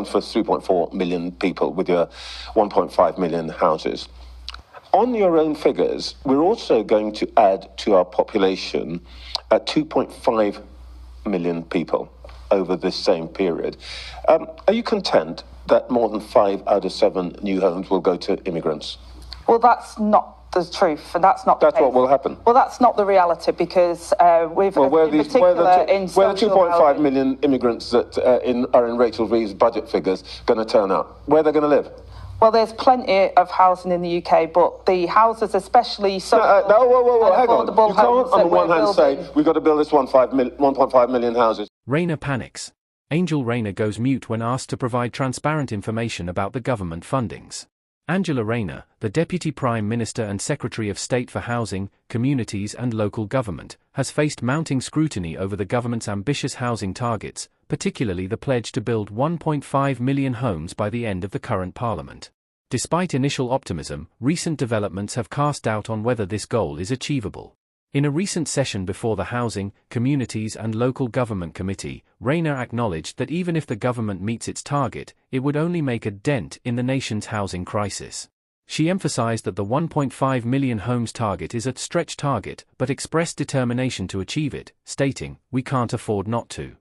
for 3.4 million people with your 1.5 million houses. On your own figures, we're also going to add to our population 2.5 million people over this same period. Are you content that more than 5 out of 7 new homes will go to immigrants? Well, that's not the truth, and that's not. That's what will happen. Well, that's not the reality, because where the 2.5 million immigrants that are in Rachel Reeves' budget figures going to turn up? Where are they going to live? Well, there's plenty of housing in the UK, but the houses, especially hang on. You can't, on the one hand, say we've got to build this 1.5 million houses. Rayner panics. Angel Rayner goes mute when asked to provide transparent information about the government fundings. Angela Rayner, the Deputy Prime Minister and Secretary of State for Housing, Communities and Local Government, has faced mounting scrutiny over the government's ambitious housing targets, particularly the pledge to build 1.5 million homes by the end of the current parliament. Despite initial optimism, recent developments have cast doubt on whether this goal is achievable. In a recent session before the Housing, Communities and Local Government Committee, Rayner acknowledged that even if the government meets its target, it would only make a dent in the nation's housing crisis. She emphasized that the 1.5 million homes target is a stretch target, but expressed determination to achieve it, stating, "We can't afford not to."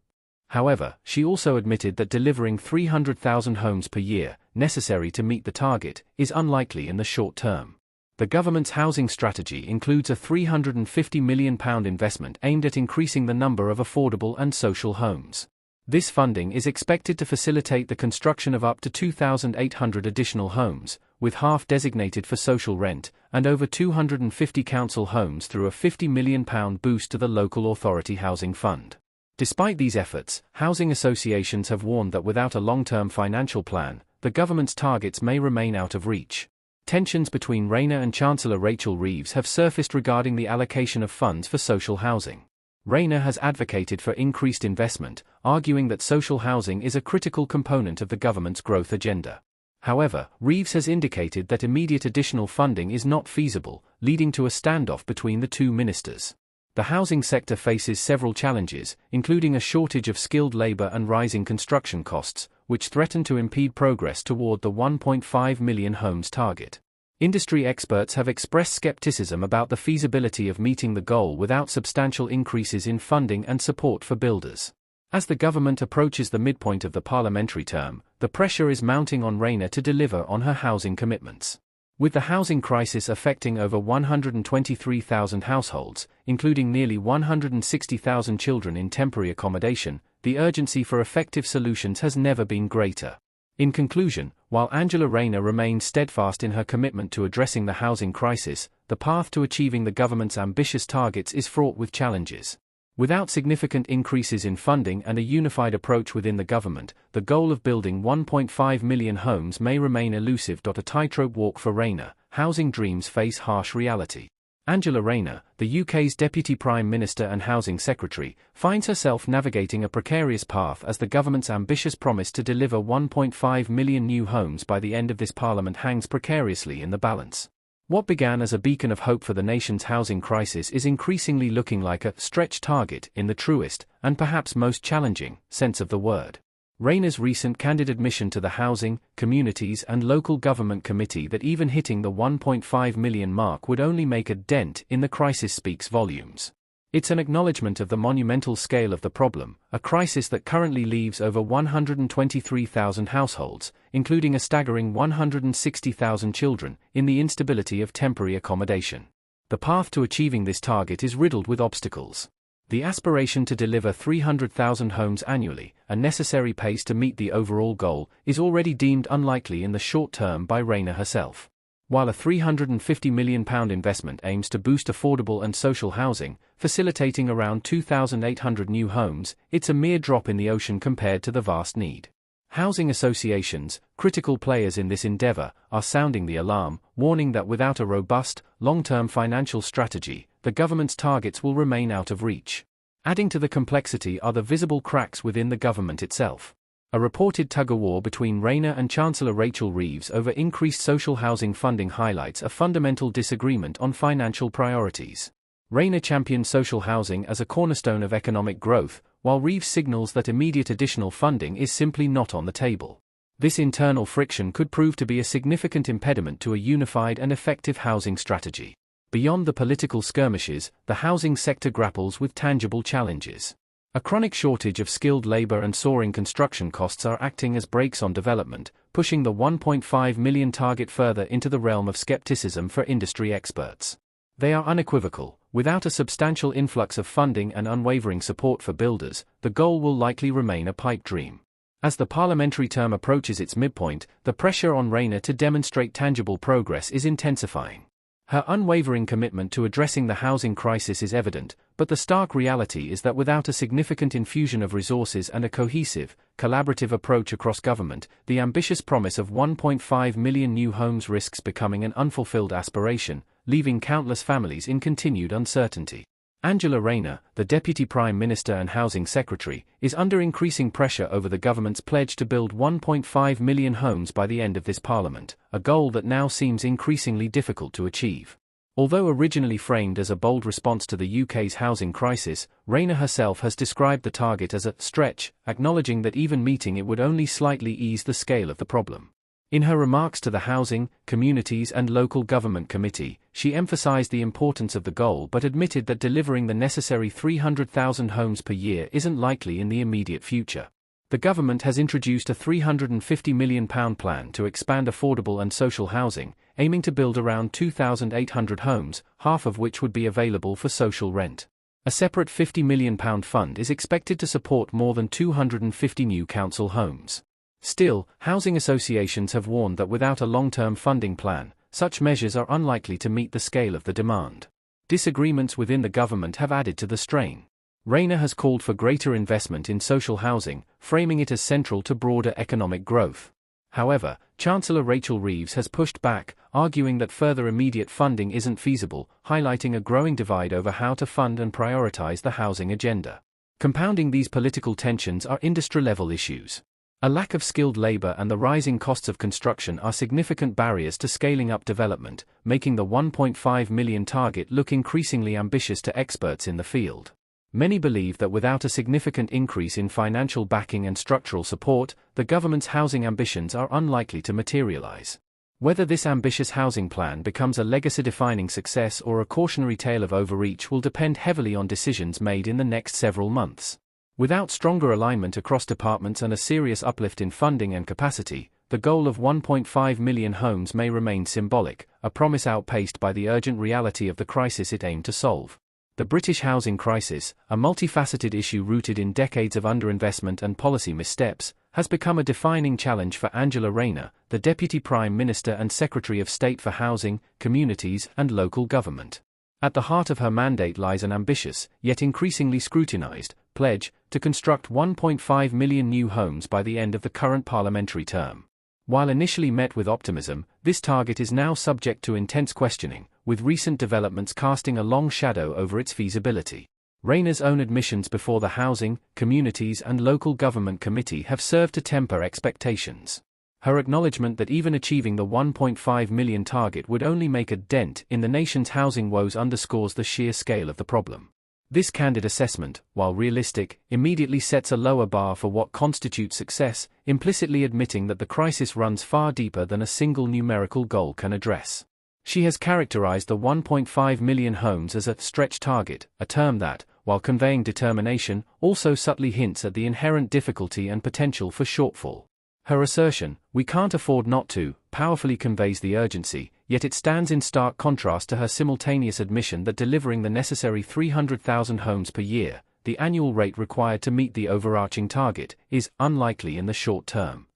However, she also admitted that delivering 300,000 homes per year, necessary to meet the target, is unlikely in the short term. The government's housing strategy includes a £350 million investment aimed at increasing the number of affordable and social homes. This funding is expected to facilitate the construction of up to 2,800 additional homes, with half designated for social rent, and over 250 council homes through a £50 million boost to the local authority housing fund. Despite these efforts, housing associations have warned that without a long-term financial plan, the government's targets may remain out of reach. Tensions between Rayner and Chancellor Rachel Reeves have surfaced regarding the allocation of funds for social housing. Rayner has advocated for increased investment, arguing that social housing is a critical component of the government's growth agenda. However, Reeves has indicated that immediate additional funding is not feasible, leading to a standoff between the two ministers. The housing sector faces several challenges, including a shortage of skilled labor and rising construction costs, which threaten to impede progress toward the 1.5 million homes target. Industry experts have expressed skepticism about the feasibility of meeting the goal without substantial increases in funding and support for builders. As the government approaches the midpoint of the parliamentary term, the pressure is mounting on Rayner to deliver on her housing commitments. With the housing crisis affecting over 123,000 households, including nearly 160,000 children in temporary accommodation, the urgency for effective solutions has never been greater. In conclusion, while Angela Rayner remains steadfast in her commitment to addressing the housing crisis, the path to achieving the government's ambitious targets is fraught with challenges. Without significant increases in funding and a unified approach within the government, the goal of building 1.5 million homes may remain elusive. A tightrope walk for Rayner, housing dreams face harsh reality. Angela Rayner, the UK's Deputy Prime Minister and Housing Secretary, finds herself navigating a precarious path as the government's ambitious promise to deliver 1.5 million new homes by the end of this parliament hangs precariously in the balance. What began as a beacon of hope for the nation's housing crisis is increasingly looking like a stretch target in the truest, and perhaps most challenging, sense of the word. Rayner's recent candid admission to the Housing, Communities and Local Government Committee that even hitting the 1.5 million mark would only make a dent in the crisis speaks volumes. It's an acknowledgement of the monumental scale of the problem, a crisis that currently leaves over 123,000 households, including a staggering 160,000 children, in the instability of temporary accommodation. The path to achieving this target is riddled with obstacles. The aspiration to deliver 300,000 homes annually, a necessary pace to meet the overall goal, is already deemed unlikely in the short term by Rayner herself. While a £350 million investment aims to boost affordable and social housing, facilitating around 2,800 new homes, it's a mere drop in the ocean compared to the vast need. Housing associations, critical players in this endeavour, are sounding the alarm, warning that without a robust, long-term financial strategy, the government's targets will remain out of reach. Adding to the complexity are the visible cracks within the government itself. A reported tug-of-war between Rayner and Chancellor Rachel Reeves over increased social housing funding highlights a fundamental disagreement on financial priorities. Rayner championed social housing as a cornerstone of economic growth, while Reeves signals that immediate additional funding is simply not on the table. This internal friction could prove to be a significant impediment to a unified and effective housing strategy. Beyond the political skirmishes, the housing sector grapples with tangible challenges. A chronic shortage of skilled labor and soaring construction costs are acting as brakes on development, pushing the 1.5 million target further into the realm of skepticism for industry experts. They are unequivocal: without a substantial influx of funding and unwavering support for builders, the goal will likely remain a pipe dream. As the parliamentary term approaches its midpoint, the pressure on Rayner to demonstrate tangible progress is intensifying. Her unwavering commitment to addressing the housing crisis is evident, but the stark reality is that without a significant infusion of resources and a cohesive, collaborative approach across government, the ambitious promise of 1.5 million new homes risks becoming an unfulfilled aspiration, leaving countless families in continued uncertainty. Angela Rayner, the Deputy Prime Minister and Housing Secretary, is under increasing pressure over the government's pledge to build 1.5 million homes by the end of this parliament, a goal that now seems increasingly difficult to achieve. Although originally framed as a bold response to the UK's housing crisis, Rayner herself has described the target as a stretch, acknowledging that even meeting it would only slightly ease the scale of the problem. In her remarks to the Housing, Communities and Local Government Committee, she emphasised the importance of the goal but admitted that delivering the necessary 300,000 homes per year isn't likely in the immediate future. The government has introduced a £350 million plan to expand affordable and social housing, aiming to build around 2,800 homes, half of which would be available for social rent. A separate £50 million fund is expected to support more than 250 new council homes. Still, housing associations have warned that without a long-term funding plan, such measures are unlikely to meet the scale of the demand. Disagreements within the government have added to the strain. Rayner has called for greater investment in social housing, framing it as central to broader economic growth. However, Chancellor Rachel Reeves has pushed back, arguing that further immediate funding isn't feasible, highlighting a growing divide over how to fund and prioritise the housing agenda. Compounding these political tensions are industry-level issues. A lack of skilled labor and the rising costs of construction are significant barriers to scaling up development, making the 1.5 million target look increasingly ambitious to experts in the field. Many believe that without a significant increase in financial backing and structural support, the government's housing ambitions are unlikely to materialize. Whether this ambitious housing plan becomes a legacy-defining success or a cautionary tale of overreach will depend heavily on decisions made in the next several months. Without stronger alignment across departments and a serious uplift in funding and capacity, the goal of 1.5 million homes may remain symbolic, a promise outpaced by the urgent reality of the crisis it aimed to solve. The British housing crisis, a multifaceted issue rooted in decades of underinvestment and policy missteps, has become a defining challenge for Angela Rayner, the Deputy Prime Minister and Secretary of State for Housing, Communities and Local Government. At the heart of her mandate lies an ambitious, yet increasingly scrutinised, pledge to construct 1.5 million new homes by the end of the current parliamentary term. While initially met with optimism, this target is now subject to intense questioning, with recent developments casting a long shadow over its feasibility. Rayner's own admissions before the Housing, Communities and Local Government Committee have served to temper expectations. Her acknowledgement that even achieving the 1.5 million target would only make a dent in the nation's housing woes underscores the sheer scale of the problem. This candid assessment, while realistic, immediately sets a lower bar for what constitutes success, implicitly admitting that the crisis runs far deeper than a single numerical goal can address. She has characterized the 1.5 million homes as a stretch target, a term that, while conveying determination, also subtly hints at the inherent difficulty and potential for shortfall. Her assertion, "we can't afford not to," powerfully conveys the urgency, yet it stands in stark contrast to her simultaneous admission that delivering the necessary 300,000 homes per year, the annual rate required to meet the overarching target, is unlikely in the short term.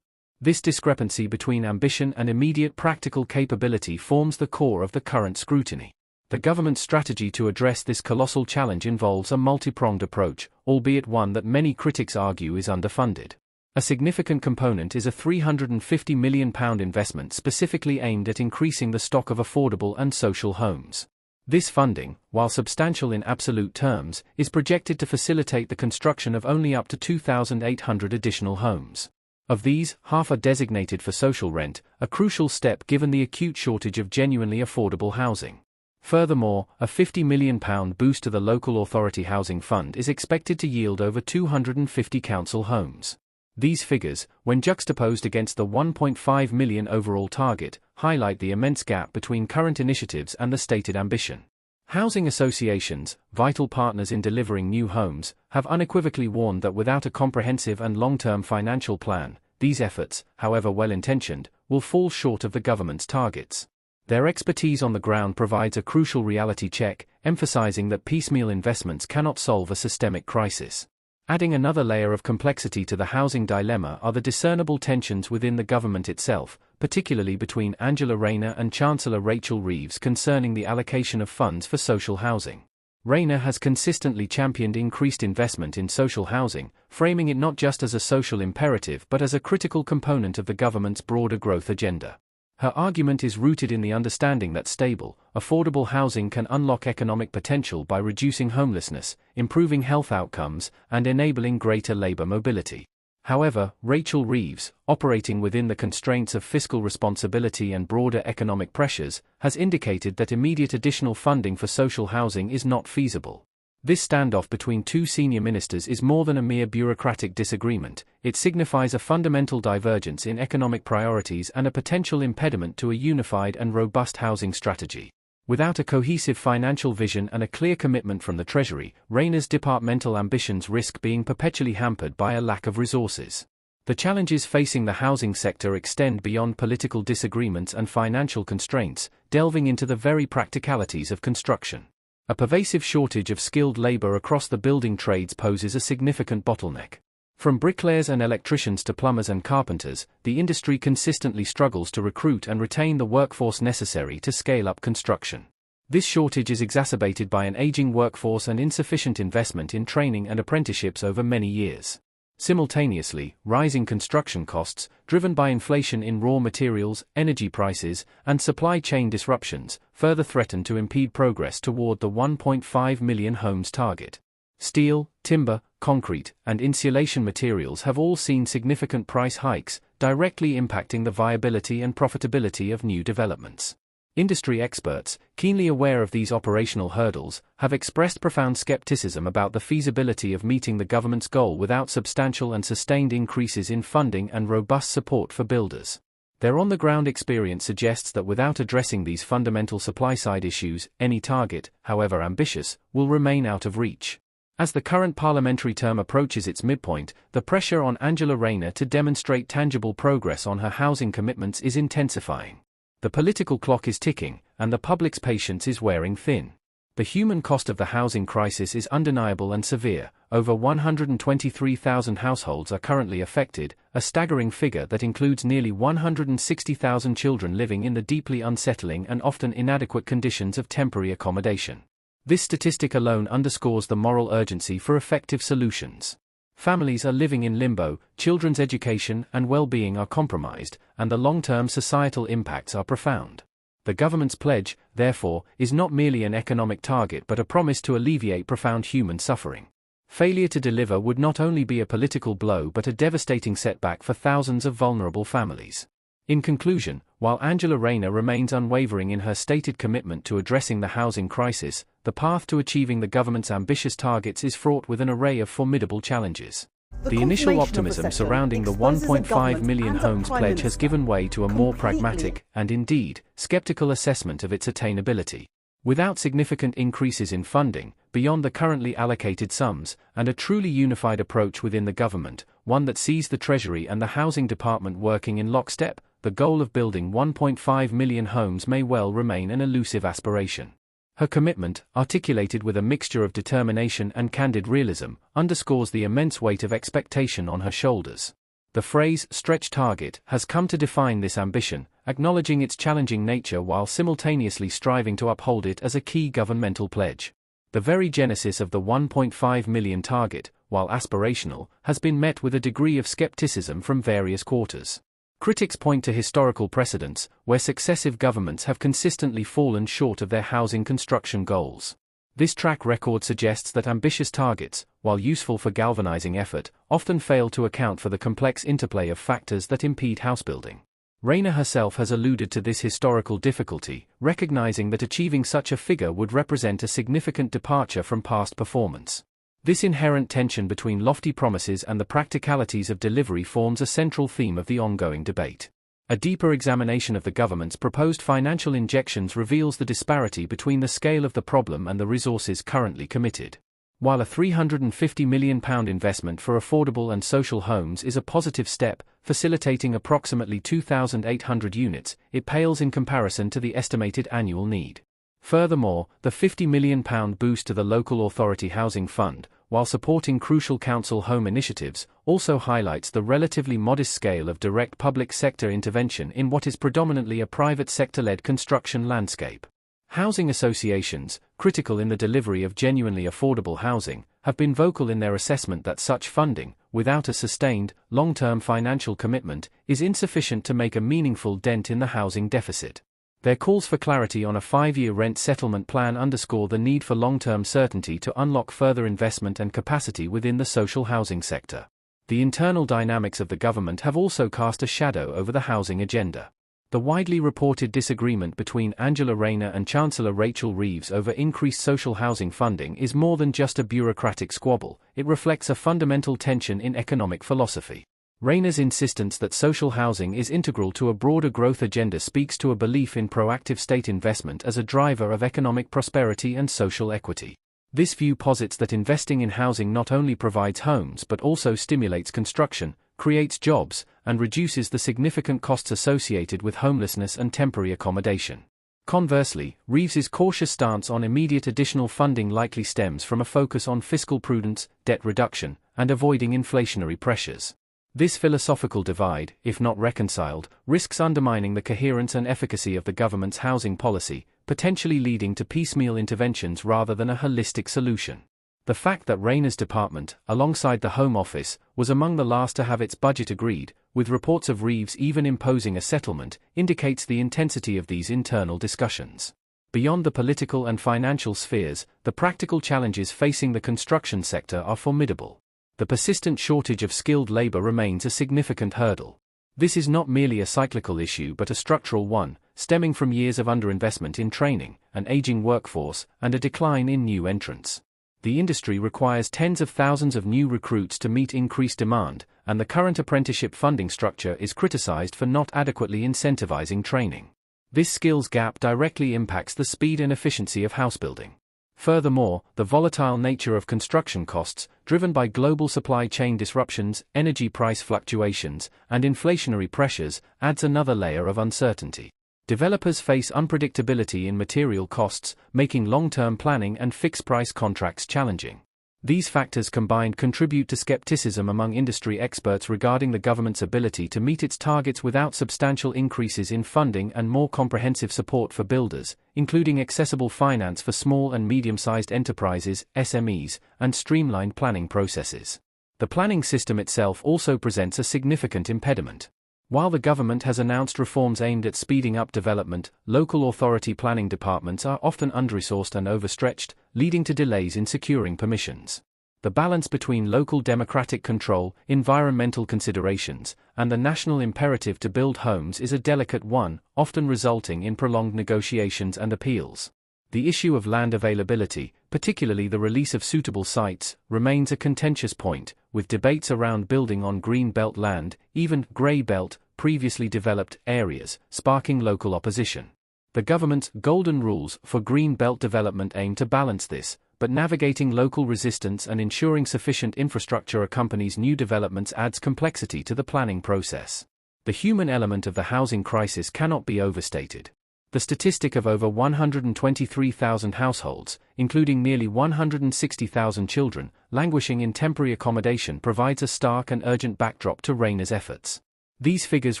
This discrepancy between ambition and immediate practical capability forms the core of the current scrutiny. The government's strategy to address this colossal challenge involves a multi-pronged approach, albeit one that many critics argue is underfunded. A significant component is a £350 million investment specifically aimed at increasing the stock of affordable and social homes. This funding, while substantial in absolute terms, is projected to facilitate the construction of only up to 2,800 additional homes. Of these, half are designated for social rent, a crucial step given the acute shortage of genuinely affordable housing. Furthermore, a £50 million boost to the local authority housing fund is expected to yield over 250 council homes. These figures, when juxtaposed against the 1.5 million overall target, highlight the immense gap between current initiatives and the stated ambition. Housing associations, vital partners in delivering new homes, have unequivocally warned that without a comprehensive and long-term financial plan, these efforts, however well-intentioned, will fall short of the government's targets. Their expertise on the ground provides a crucial reality check, emphasizing that piecemeal investments cannot solve a systemic crisis. Adding another layer of complexity to the housing dilemma are the discernible tensions within the government itself, particularly between Angela Rayner and Chancellor Rachel Reeves concerning the allocation of funds for social housing. Rayner has consistently championed increased investment in social housing, framing it not just as a social imperative but as a critical component of the government's broader growth agenda. Her argument is rooted in the understanding that stable, affordable housing can unlock economic potential by reducing homelessness, improving health outcomes, and enabling greater labor mobility. However, Rachel Reeves, operating within the constraints of fiscal responsibility and broader economic pressures, has indicated that immediate additional funding for social housing is not feasible. This standoff between two senior ministers is more than a mere bureaucratic disagreement. It signifies a fundamental divergence in economic priorities and a potential impediment to a unified and robust housing strategy. Without a cohesive financial vision and a clear commitment from the Treasury, Rayner's departmental ambitions risk being perpetually hampered by a lack of resources. The challenges facing the housing sector extend beyond political disagreements and financial constraints, delving into the very practicalities of construction. A pervasive shortage of skilled labor across the building trades poses a significant bottleneck. From bricklayers and electricians to plumbers and carpenters, the industry consistently struggles to recruit and retain the workforce necessary to scale up construction. This shortage is exacerbated by an aging workforce and insufficient investment in training and apprenticeships over many years. Simultaneously, rising construction costs, driven by inflation in raw materials, energy prices, and supply chain disruptions, further threaten to impede progress toward the 1.5 million homes target. Steel, timber, concrete, and insulation materials have all seen significant price hikes, directly impacting the viability and profitability of new developments. Industry experts, keenly aware of these operational hurdles, have expressed profound skepticism about the feasibility of meeting the government's goal without substantial and sustained increases in funding and robust support for builders. Their on-the-ground experience suggests that without addressing these fundamental supply-side issues, any target, however ambitious, will remain out of reach. As the current parliamentary term approaches its midpoint, the pressure on Angela Rayner to demonstrate tangible progress on her housing commitments is intensifying. The political clock is ticking, and the public's patience is wearing thin. The human cost of the housing crisis is undeniable and severe. Over 123,000 households are currently affected, a staggering figure that includes nearly 160,000 children living in the deeply unsettling and often inadequate conditions of temporary accommodation. This statistic alone underscores the moral urgency for effective solutions. Families are living in limbo, children's education and well-being are compromised, and the long-term societal impacts are profound. The government's pledge, therefore, is not merely an economic target but a promise to alleviate profound human suffering. Failure to deliver would not only be a political blow but a devastating setback for thousands of vulnerable families. In conclusion, while Angela Rayner remains unwavering in her stated commitment to addressing the housing crisis, the path to achieving the government's ambitious targets is fraught with an array of formidable challenges. The initial optimism surrounding the 1.5 million homes pledge has given way to a more pragmatic, and indeed, skeptical assessment of its attainability. Without significant increases in funding, beyond the currently allocated sums, and a truly unified approach within the government, one that sees the Treasury and the Housing Department working in lockstep, the goal of building 1.5 million homes may well remain an elusive aspiration. Her commitment, articulated with a mixture of determination and candid realism, underscores the immense weight of expectation on her shoulders. The phrase "stretch target" has come to define this ambition, acknowledging its challenging nature while simultaneously striving to uphold it as a key governmental pledge. The very genesis of the 1.5 million target, while aspirational, has been met with a degree of skepticism from various quarters. Critics point to historical precedents, where successive governments have consistently fallen short of their housing construction goals. This track record suggests that ambitious targets, while useful for galvanizing effort, often fail to account for the complex interplay of factors that impede housebuilding. Rayner herself has alluded to this historical difficulty, recognizing that achieving such a figure would represent a significant departure from past performance. This inherent tension between lofty promises and the practicalities of delivery forms a central theme of the ongoing debate. A deeper examination of the government's proposed financial injections reveals the disparity between the scale of the problem and the resources currently committed. While a £350 million investment for affordable and social homes is a positive step, facilitating approximately 2,800 units, it pales in comparison to the estimated annual need. Furthermore, the £50 million boost to the local authority housing fund, while supporting crucial council home initiatives, also highlights the relatively modest scale of direct public sector intervention in what is predominantly a private sector-led construction landscape. Housing associations, critical in the delivery of genuinely affordable housing, have been vocal in their assessment that such funding, without a sustained, long-term financial commitment, is insufficient to make a meaningful dent in the housing deficit. Their calls for clarity on a 5-year rent settlement plan underscore the need for long-term certainty to unlock further investment and capacity within the social housing sector. The internal dynamics of the government have also cast a shadow over the housing agenda. The widely reported disagreement between Angela Rayner and Chancellor Rachel Reeves over increased social housing funding is more than just a bureaucratic squabble, it reflects a fundamental tension in economic philosophy. Rayner's insistence that social housing is integral to a broader growth agenda speaks to a belief in proactive state investment as a driver of economic prosperity and social equity. This view posits that investing in housing not only provides homes but also stimulates construction, creates jobs, and reduces the significant costs associated with homelessness and temporary accommodation. Conversely, Reeves's cautious stance on immediate additional funding likely stems from a focus on fiscal prudence, debt reduction, and avoiding inflationary pressures. This philosophical divide, if not reconciled, risks undermining the coherence and efficacy of the government's housing policy, potentially leading to piecemeal interventions rather than a holistic solution. The fact that Rayner's department, alongside the Home Office, was among the last to have its budget agreed, with reports of Reeves even imposing a settlement, indicates the intensity of these internal discussions. Beyond the political and financial spheres, the practical challenges facing the construction sector are formidable. The persistent shortage of skilled labor remains a significant hurdle. This is not merely a cyclical issue but a structural one, stemming from years of underinvestment in training, an aging workforce, and a decline in new entrants. The industry requires tens of thousands of new recruits to meet increased demand, and the current apprenticeship funding structure is criticized for not adequately incentivizing training. This skills gap directly impacts the speed and efficiency of housebuilding. Furthermore, the volatile nature of construction costs, driven by global supply chain disruptions, energy price fluctuations, and inflationary pressures, adds another layer of uncertainty. Developers face unpredictability in material costs, making long-term planning and fixed-price contracts challenging. These factors combined contribute to skepticism among industry experts regarding the government's ability to meet its targets without substantial increases in funding and more comprehensive support for builders, including accessible finance for small and medium-sized enterprises, SMEs, and streamlined planning processes. The planning system itself also presents a significant impediment. While the government has announced reforms aimed at speeding up development, local authority planning departments are often under-resourced and overstretched, leading to delays in securing permissions. The balance between local democratic control, environmental considerations, and the national imperative to build homes is a delicate one, often resulting in prolonged negotiations and appeals. The issue of land availability, particularly the release of suitable sites, remains a contentious point, with debates around building on green belt land, even grey belt, previously developed areas, sparking local opposition. The government's golden rules for green belt development aim to balance this, but navigating local resistance and ensuring sufficient infrastructure accompanies new developments adds complexity to the planning process. The human element of the housing crisis cannot be overstated. The statistic of over 123,000 households, including nearly 160,000 children, languishing in temporary accommodation provides a stark and urgent backdrop to Rayner's efforts. These figures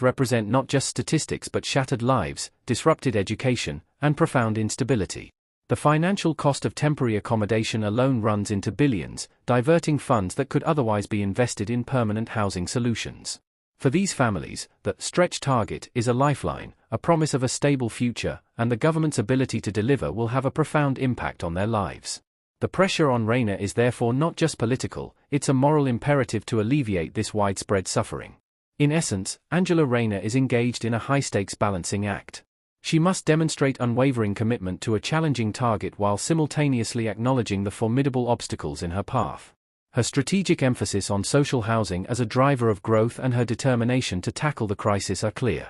represent not just statistics but shattered lives, disrupted education, and profound instability. The financial cost of temporary accommodation alone runs into billions, diverting funds that could otherwise be invested in permanent housing solutions. For these families, the stretch target is a lifeline, a promise of a stable future, and the government's ability to deliver will have a profound impact on their lives. The pressure on Rayner is therefore not just political, it's a moral imperative to alleviate this widespread suffering. In essence, Angela Rayner is engaged in a high-stakes balancing act. She must demonstrate unwavering commitment to a challenging target while simultaneously acknowledging the formidable obstacles in her path. Her strategic emphasis on social housing as a driver of growth and her determination to tackle the crisis are clear.